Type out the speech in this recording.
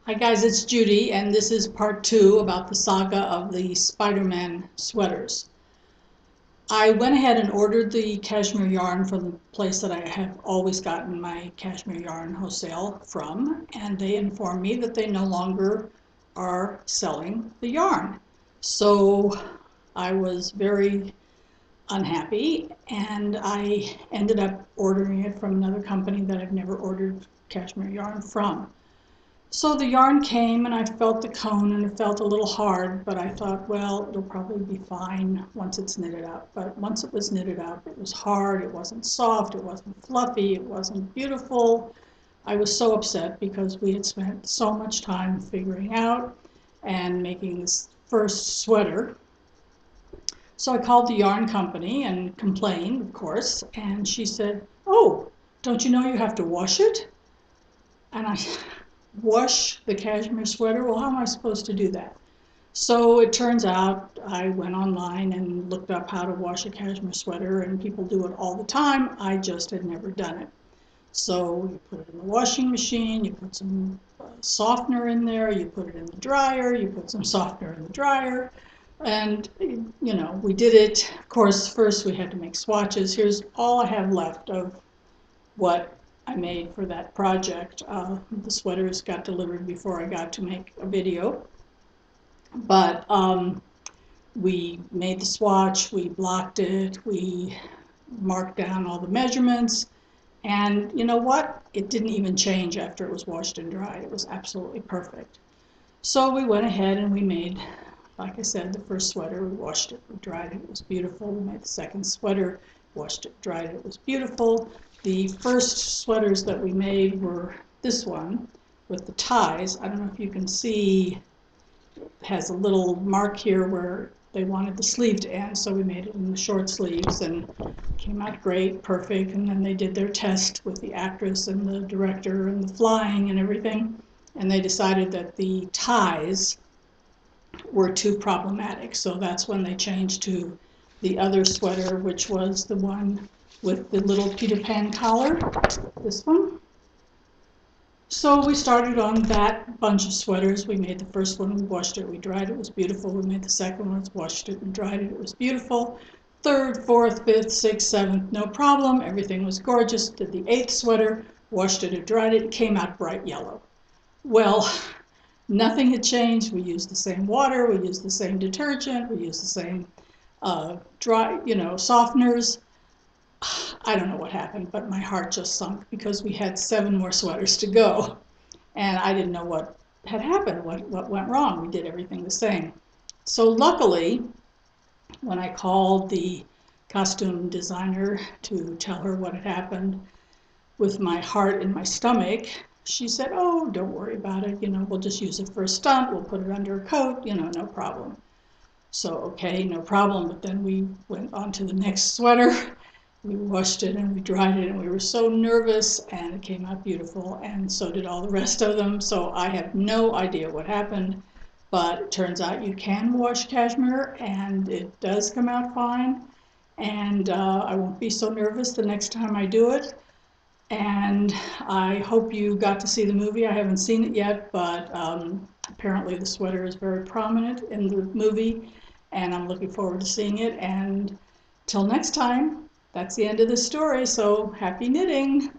Hi guys, it's Judy, and this is part 2 about the saga of the Spider-Man sweaters. I went ahead and ordered the cashmere yarn from the place that I have always gotten my cashmere yarn wholesale from, and they informed me that they no longer are selling the yarn. So I was very unhappy, and I ended up ordering it from another company that I've never ordered cashmere yarn from. So the yarn came and I felt the cone and it felt a little hard, but I thought, well, it'll probably be fine once it's knitted up. But once it was knitted up, it was hard, it wasn't soft, it wasn't fluffy, it wasn't beautiful. I was so upset because we had spent so much time figuring out and making this first sweater. So I called the yarn company and complained, of course, and she said, "Oh, don't you know you have to wash it?" And I wash the cashmere sweater? Well, how am I supposed to do that? So it turns out I went online and looked up how to wash a cashmere sweater, and people do it all the time. I just had never done it. So you put it in the washing machine, you put some softener in there, you put it in the dryer, you put some softener in the dryer, and we did it. Of course, first we had to make swatches. Here's all I have left of what I made for that project. The sweaters got delivered before I got to make a video, but we made the swatch, we blocked it, we marked down all the measurements, and you know what? It didn't even change after it was washed and dried. It was absolutely perfect. So we went ahead and we made, like I said, the first sweater. We washed it, we dried it, it was beautiful. We made the second sweater, washed it, dried it, it was beautiful. The first sweaters that we made were this one with the ties. I don't know if you can see, it has a little mark here where they wanted the sleeve to end, so we made it in the short sleeves, and it came out great, perfect. And then they did their test with the actress and the director and the flying and everything, and they decided that the ties were too problematic. So that's when they changed to the other sweater, which was the one with the little Peter Pan collar, this one. So we started on that bunch of sweaters. We made the first one, we washed it, we dried it, it was beautiful. We made the second one, washed it and dried it, it was beautiful. Third, fourth, fifth, sixth, seventh, no problem. Everything was gorgeous. Did the eighth sweater, washed it and dried it, it came out bright yellow. Well, nothing had changed. We used the same water, we used the same detergent, we used the same softeners. I don't know what happened, but my heart just sunk because we had 7 more sweaters to go. And I didn't know what had happened, what went wrong. We did everything the same. So luckily, when I called the costume designer to tell her what had happened with my heart in my stomach, she said, "Oh, don't worry about it. We'll just use it for a stunt. We'll put it under a coat, no problem." So, okay, no problem. But then we went on to the next sweater. We washed it and we dried it, and we were so nervous, and it came out beautiful, and so did all the rest of them. So I have no idea what happened, but it turns out you can wash cashmere and it does come out fine, and I won't be so nervous the next time I do it. And I hope you got to see the movie. I haven't seen it yet, but apparently the sweater is very prominent in the movie, and I'm looking forward to seeing it. And till next time, that's the end of the story, so happy knitting!